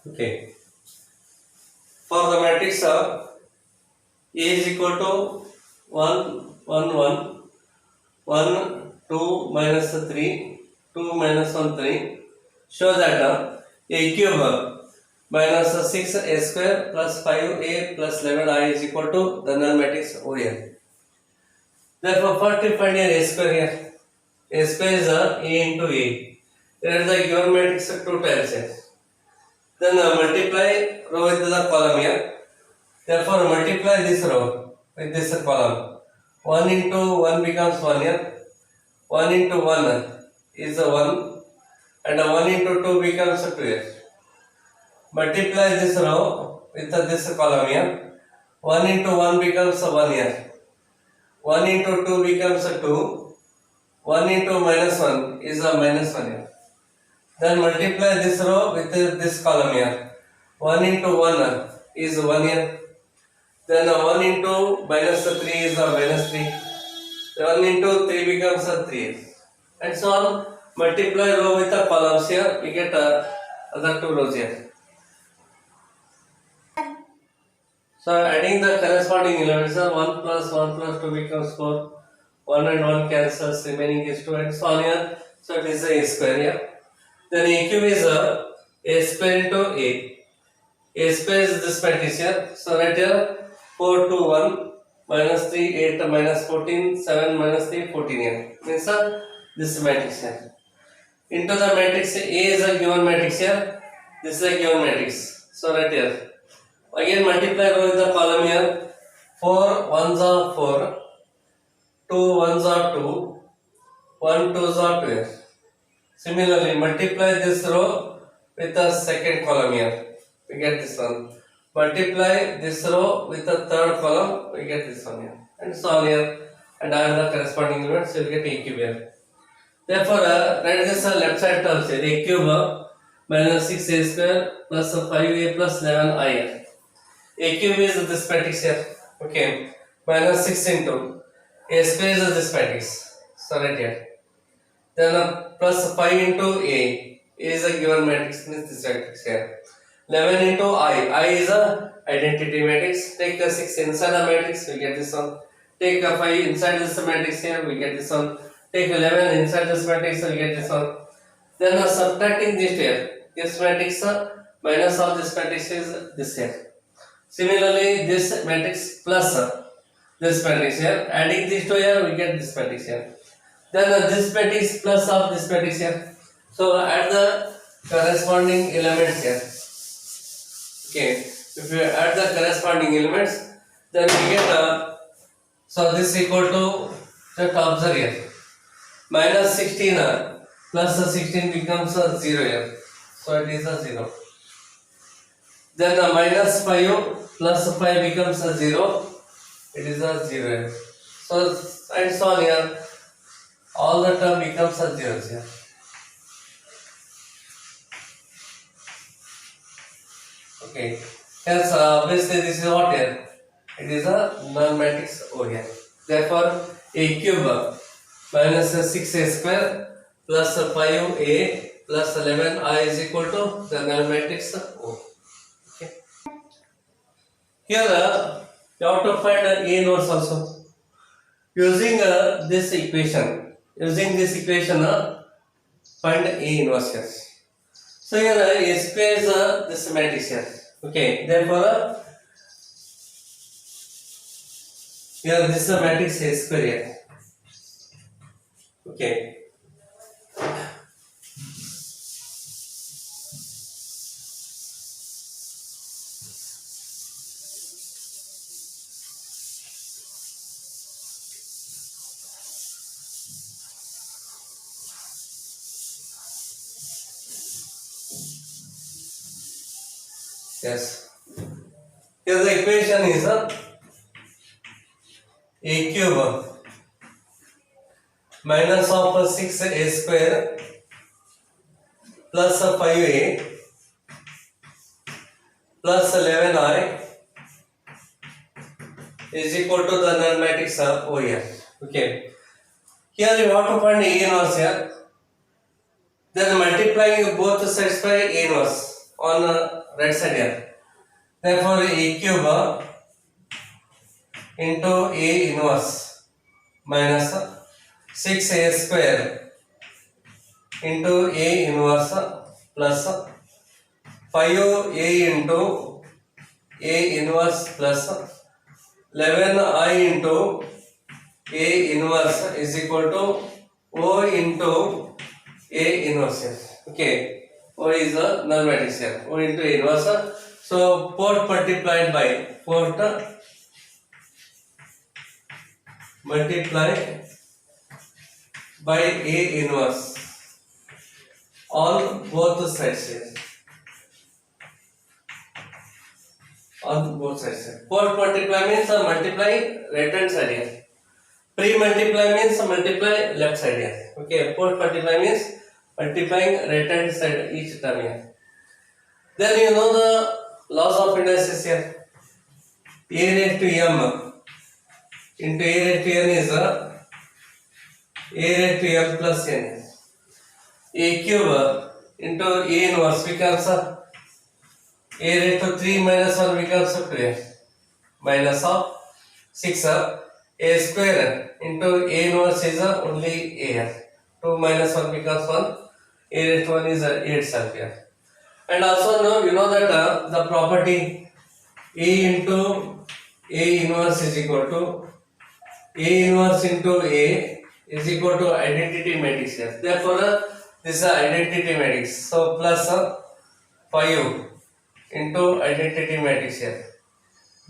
Okay. For the matrix A is equal to 1, 1, 1, 1, 2 minus 3, 2 minus 1, 3. Show that a cube minus 6a square plus 5a plus 11I is equal to the null matrix ON. Therefore, first we find here a square here. A square is a into a. Here is the given matrix 2 times here. Then multiply row with the column here. Therefore, multiply this row with this column. 1 into 1 becomes 1 here. 1 into 1 is a 1 and 1 into 2 becomes a 2 here. Multiply this row with this column here. 1 into 1 becomes a 1 here. 1 into 2 becomes a 2. 1 into minus 1 is a minus 1 here. Then multiply this row with this column here. 1 into 1 is 1 here. Then 1 into minus 3 is a minus 3. 1 into 3 becomes a 3. And so on. Multiply row with the columns here. We get other two rows here. So adding the corresponding elements, 1 plus 1 plus 2 becomes 4. 1 and 1 cancels, remaining is 2 and so on here. So it is a square here. Then a cube is a square into a. A square is this matrix here. So right here 4, 2, 1, minus 3, 8, minus 14, 7, minus 3, 14 here. Means this matrix here. Into the matrix A is a given matrix here. This is a given matrix. So right here. Again multiply with the column here. 4 ones are 4. 2 ones are 2. 1 twos are 2 here. Similarly, multiply this row with the second column here. We get this one. Multiply this row with the third column. We get this one here. And so on here. And add the corresponding elements. You will get a cube here. Therefore, write this left side terms here. A cube minus 6a square plus 5a plus 11I here. A cube is this matrix here. Okay. Minus 6 into a square is this matrix. So right here. Then plus 5 into a is a given matrix, means this matrix here. 11 into I is a identity matrix. Take a 6 inside the matrix, we get this one. Take a 5 inside this matrix here, we get this one. Take 11 inside this matrix, we get this one. Then subtracting this here, this matrix minus of this matrix is this here. Similarly, this matrix plus this matrix here, adding these two here, we get this matrix here. Then this matrix plus of this matrix here. So add the corresponding elements here. Okay, if you add the corresponding elements, then we get so this equal to, just observe here, minus 16 plus 16 becomes 0 here. So it is a 0. Then minus 5 plus 5 becomes a 0. It is a 0 here. So and so on here. All the term becomes a 0 here. Okay. Hence, obviously, this is what here? It is a null matrix O here. Therefore, a cube minus 6a square plus 5a plus 11I is equal to the null matrix O. Okay. Here, you have to find A inverse also. Using this equation. Using this equation, find A inverse here. So here A square is this matrix here. Okay, therefore here this is a matrix A square here. Okay. Yes. Here the equation is a cube minus of 6a square plus 5a plus 11I is equal to the null matrix O here. Okay. Here you have to find A inverse here. Then multiplying both sides by A inverse on right side here. Therefore, A cube into A inverse minus 6A square into A inverse plus 5A into A inverse plus 11I into A inverse is equal to O into A inverse here. Okay, O is the null matrix here. O into A inverse. So port multiplied by port multiply by A inverse on both sides here. On both sides here. Port multiply means multiply right hand side here. Pre-multiply means multiply left side here. Okay, port multiply means multiplying right hand side each term here. Then you know the laws of indices here. A raised to m into A raised to n is A raised to m plus n. A cube into A inverse becomes A raised to 3 minus 1 becomes 2 minus of 6 A square into A inverse is only A. 2 minus 1 becomes 1. A raised to 1 is A itself here. And also now you know that the property A into A inverse is equal to A inverse into A is equal to identity matrix here. Therefore, this is identity matrix. So plus 5 into identity matrix here.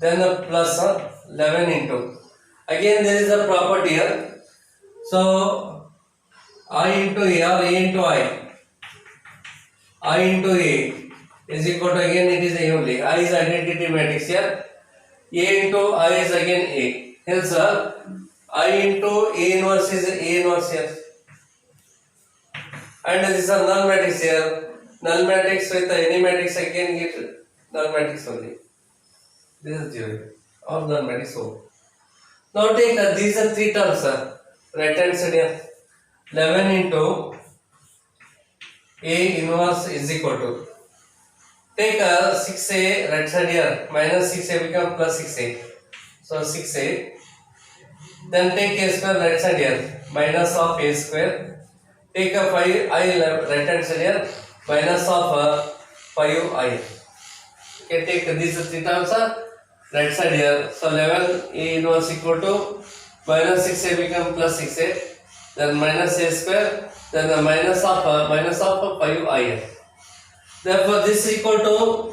Then plus 11 into. Again there is a property here. So I into A or A into I into A is equal to, again it is A only. I is identity matrix here. A into I is again A. Hence I into A inverse is A inverse here. And this is a null matrix here. Null matrix with any matrix I can get null matrix only. This is 0 or null matrix O. Now take these are three terms, right hand side here. 11 into A inverse is equal to, take 6A right side here, minus 6A become plus 6A. So 6A. Then take A square right side here, minus of A square. Take a 5I right hand side here, minus of 5I. Okay, take these three terms right side here. So 11 A inverse equal to minus 6A become plus 6A. Then minus A square. Then the minus of 5I. Therefore, this is equal to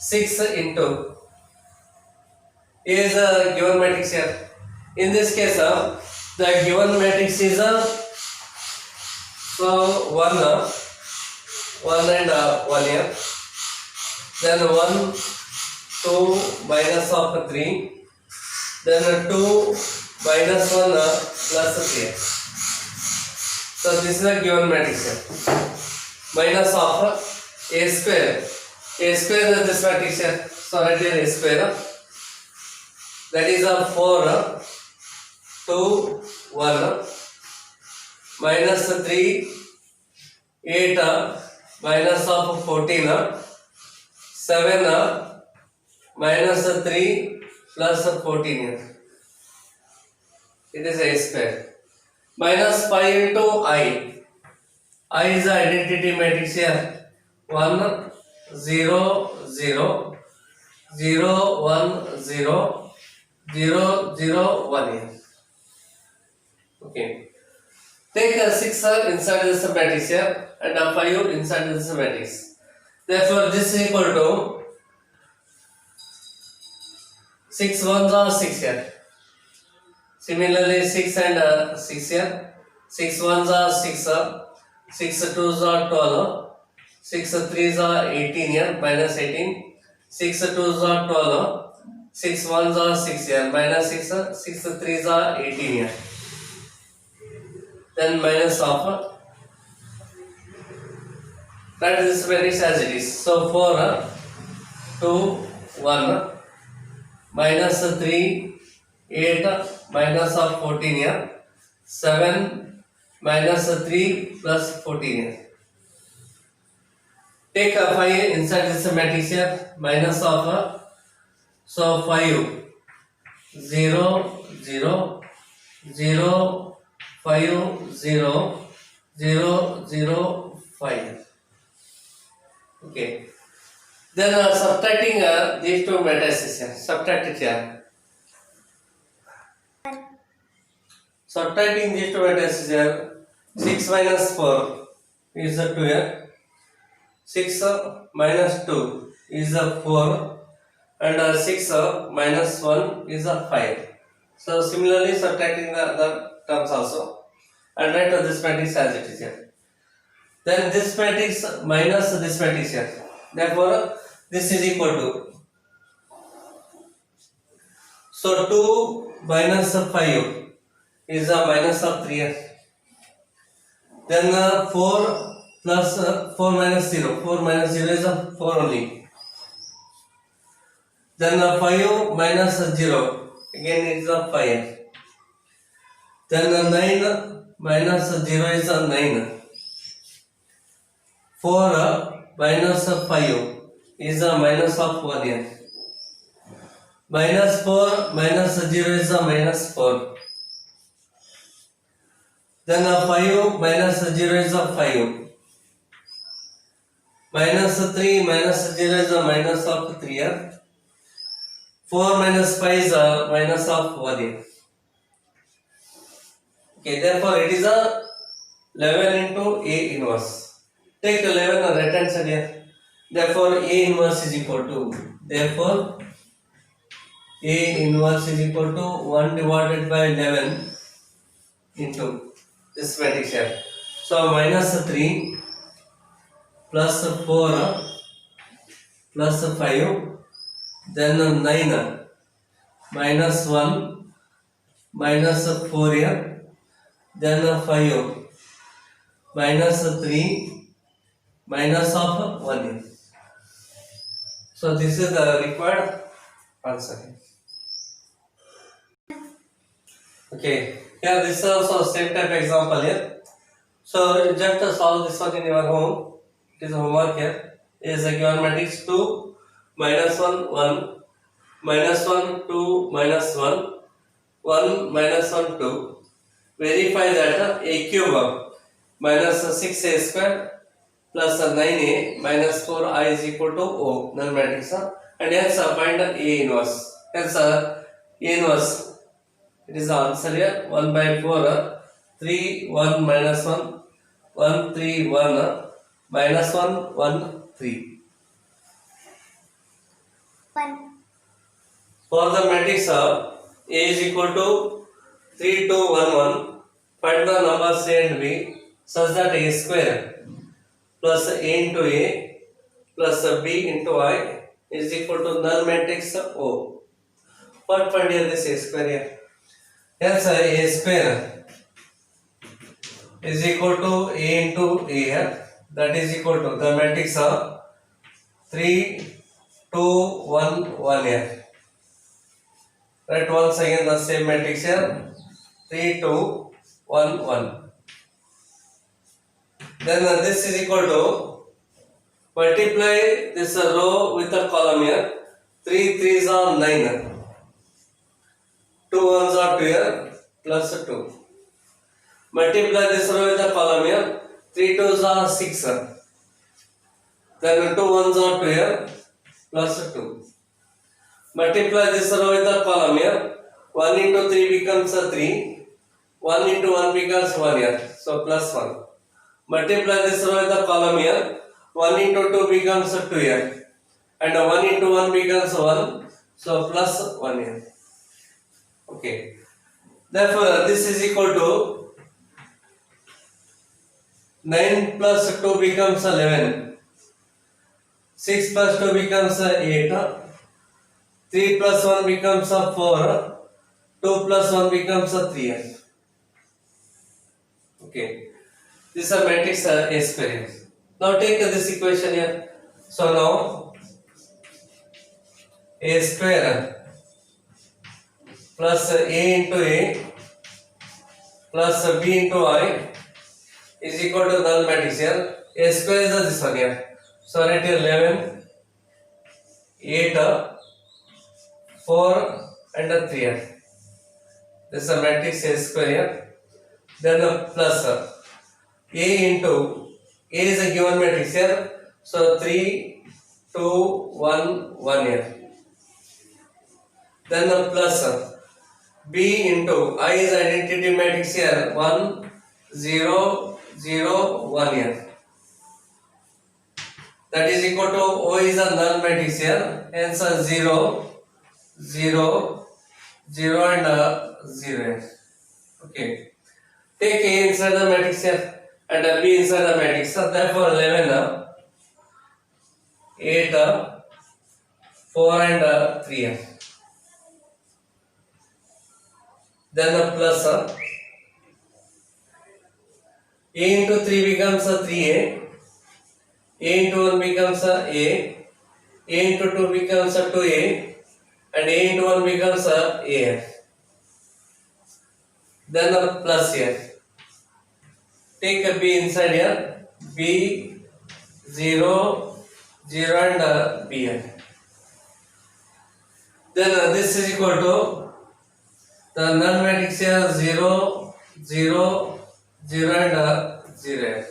6 into A is a given matrix here. In this case, the given matrix is so 1 and 1 here. Then 1, 2 minus of 3. Then 2 minus 1 plus 3. So this is a given matrix here. Minus of A square. A square is this matrix here. So write here A square. That is a 4, 2, 1. Minus 3, 8, minus of 14, 7, minus 3 plus 14. It is A square. Minus 5 into I. I is the identity matrix here. 1, 0, 0, 0, 1, 0, 0, 0, 1 here. Okay. Take a 6 inside this matrix here and a 5 inside this matrix. Therefore, this is equal to 6 ones are 6 here. Similarly, 6 and 6 here. 6 ones are 6, 6 twos are 12, 6 threes are 18 here, minus 18. 6 twos are 12, 6 ones are 6 here, minus 6, 6 threes are 18 here. Then minus of that is matrix as it is. So 4, 2, 1, minus 3, 8, minus of 14 here, 7, minus 3 plus 14 here. Take a 5 inside this matrix here, minus of so 5 0 0 0 5 0 0 0 5. Okay. Then subtracting these two matrices here. Subtract it here. Subtracting these two matrices here. 6 minus 4 is a 2 here. 6 minus 2 is a 4, and 6 minus 1 is a 5. So similarly subtracting the other terms also, and write this matrix as it is here. Then this matrix minus this matrix here. Therefore this is equal to, so 2 minus 5 is a minus of 3 here. Then 4 plus 4 minus 0. 4 minus 0 is a 4 only. Then 5 minus 0. Again it is a 5. Then 9 minus 0 is a 9. 4 minus 5 is a minus of 1 here. Minus 4 minus 0 is a minus 4. Then 5 minus 0 is a 5. Minus 3 minus 0 is a minus of 3 here. 4 minus 5 is a minus of 1 here. Okay, therefore it is a 11 into A inverse. Take 11 on right hand side here. Therefore A inverse is equal to, therefore A inverse is equal to 1 divided by 11 into this matrix here. So minus 3 plus 4 plus 5, then 9 minus 1 minus 4 here, then 5 minus 3 minus of 1 here. So this is the required answer. Okay, here this is also same type example here. So just solve this one in your home. It is a homework here. It is a given matrix 2 minus 1 1 minus 1 2 minus 1 1 minus 1 2. Verify that a cube minus 6a square plus 9a minus 4i is equal to O, null matrix, and hence find A inverse. Hence A inverse, it is the answer here. 1 by 4 3 1 minus 1 1 3 1 minus 1 1 3. 1. For the matrix A is equal to 3 2 1 1, find the numbers A and B such that A square plus A into A plus B into I is equal to null matrix O. What find here this A square here? Hence A square is equal to A into A here, that is equal to the matrix of 3 2 1 1 here. Write once again the same matrix here, 3 2 1 1. Then this is equal to, multiply this row with a column here. 3 3s are 9. 2 1s are 2 here, plus 2. Multiply this row with a column here. 3 2s are 6. Then 2 1s are 2 here, plus 2. Multiply this row with a column here. 1 into 3 becomes 3. 1 into 1 becomes 1 here, so plus 1. Multiply this row with the column here. 1 into 2 becomes 2 here, and 1 into 1 becomes 1, so plus 1 here. Okay, therefore this is equal to 9 plus 2 becomes 11, 6 plus 2 becomes 8, 3 plus 1 becomes 4, 2 plus 1 becomes 3 here. Okay, this is a matrix A square. Now take this equation here. So now A square plus A into A plus B into I is equal to null matrix here. A square is this one here. So write here 11, 8, 4 and 3 here. This is a matrix A square here. Then a plus A into A is a given matrix here. So 3, 2, 1, 1 here. Then the plus B into I is identity matrix here. 1, 0, 0, 1 here. That is equal to O is a null matrix here. Hence 0, 0, 0 and 0 here. Okay. Take A inside the matrix here and B inside the matrix. So therefore 11, 8, 4 and 3 here. Then the plus A into 3 becomes 3A. A into 1 becomes A into 2 becomes 2A, and A into 1 becomes A. Then a plus here. Take a B inside here. B 0, 0 and B here. Then this is equal to the null matrix here 0, 0, 0 and 0 here.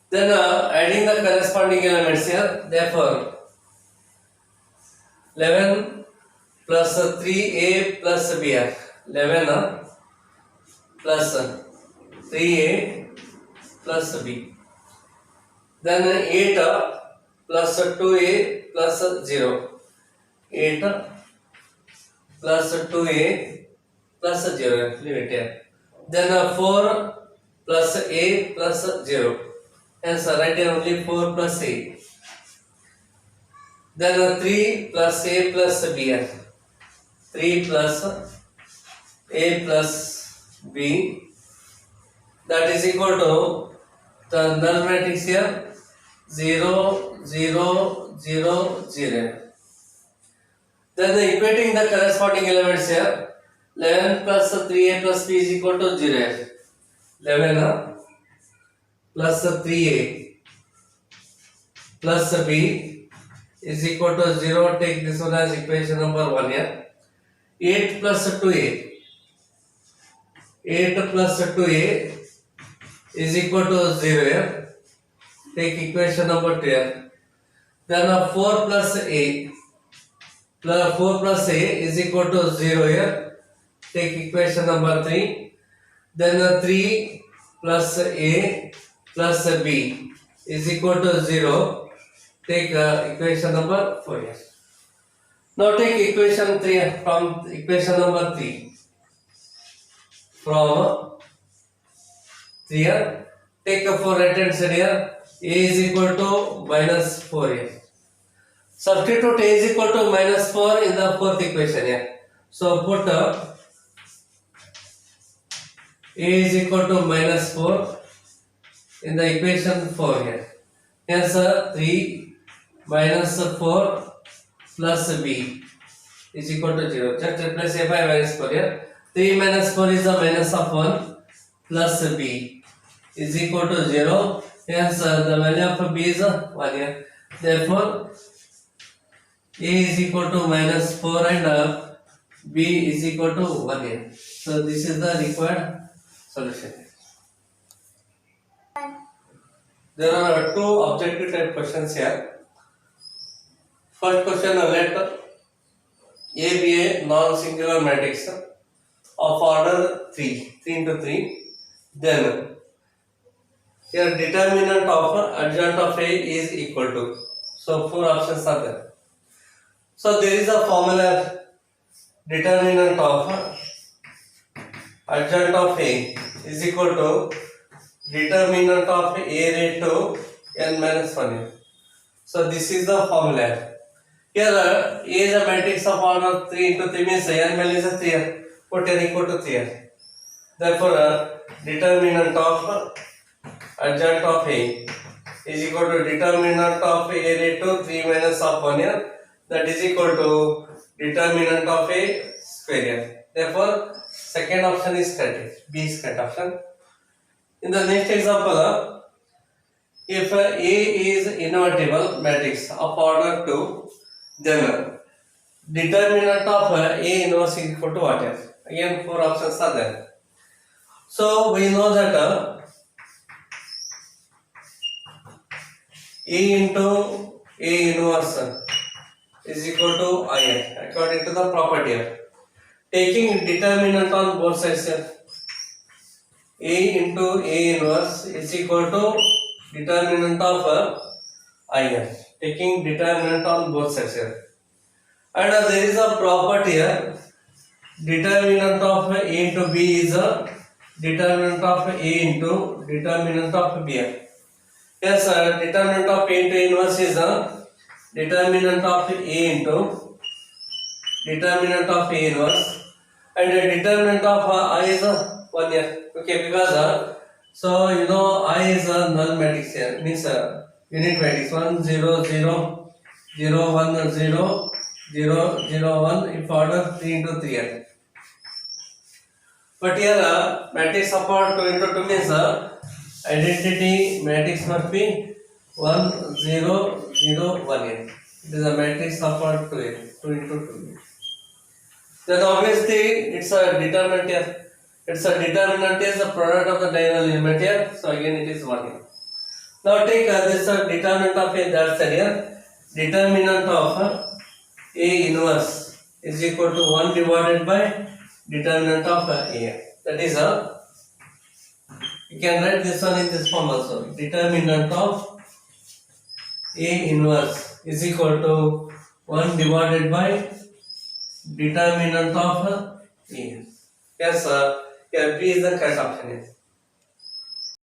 Then adding the corresponding elements here, therefore 11 plus 3A plus B here. 11 plus 3A plus B. Then 8 plus 2A plus 0. 8 plus 2A plus 0. Leave it here. Then 4 plus A plus 0. Hence write here only 4 plus A. Then 3 plus A plus B. 3 plus A plus B. That is equal to the null matrix here 0, 0, 0, 0. Then equating the corresponding elements here 11 plus 3A plus B is equal to 0. 11 plus 3A plus B is equal to 0. Take this one as equation number 1 here. 8 plus 2A. 8 plus 2A is equal to 0 here. Take equation number 2 here. Then 4 plus A. 4 plus A is equal to 0 here. Take equation number 3. Then 3 plus A plus B is equal to 0. Take equation number 4 here. Now take equation 3 from equation number 3. From 3 here, take a 4 right hand side here. A is equal to minus 4 here. Substitute A is equal to minus 4 in the fourth equation here. So put A is equal to minus 4 in the equation 4 here. Hence 3 minus 4 plus B is equal to 0. Just replace A by minus 4 here. 3 minus 4 is a minus of 1 plus B is equal to 0. Hence the value of B is 1 here. Therefore A is equal to minus 4 and B is equal to 1 here. So this is the required solution. There are two objective type questions here. First question, let A be a non-singular matrix of order 3 into 3. Then here determinant of adjoint of A is equal to. So 4 options are there. So there is a formula, determinant of adjoint of A is equal to determinant of A raised to n minus 1. So this is the formula. Here A is a matrix of order 3 into 3 means n value is 3. Put n equal to 3. Therefore determinant of adjoint of A is equal to determinant of A raised to 3 minus of 1 here. That is equal to determinant of A square. Therefore second option is correct. B is correct option. In the next example, If A is invertible matrix of order 2, then determinant of A inverse is equal to what else? Again, four options are there. So we know that A into A inverse is equal to IN according to the property. Taking determinant on both sides here. A into A inverse is equal to determinant of IN. Taking determinant on both sides here. And there is a property here. Determinant of A into B is a determinant of A into determinant of B. Yes, determinant of A into inverse is a determinant of A into determinant of A inverse, and the determinant of I is 1 here. Okay, because so you know I is a null matrix here, means unit matrix 1 0 0 0 1 0 0 0 1 if order 3 into 3 here. But here matrix of order 2 into 2 means identity matrix must be 1 0 0 1 here. It is a matrix of order 2 here, 2 into 2. Then obviously it's a determinant here. It's a determinant is the product of the diagonal element here. So again it is 1 here. Now take this determinant of A, that's here. Determinant of A inverse is equal to 1 divided by determinant of A. That is you can write this one in this form also. Determinant of A inverse is equal to 1 divided by determinant of A. Yes, here B is the correct option.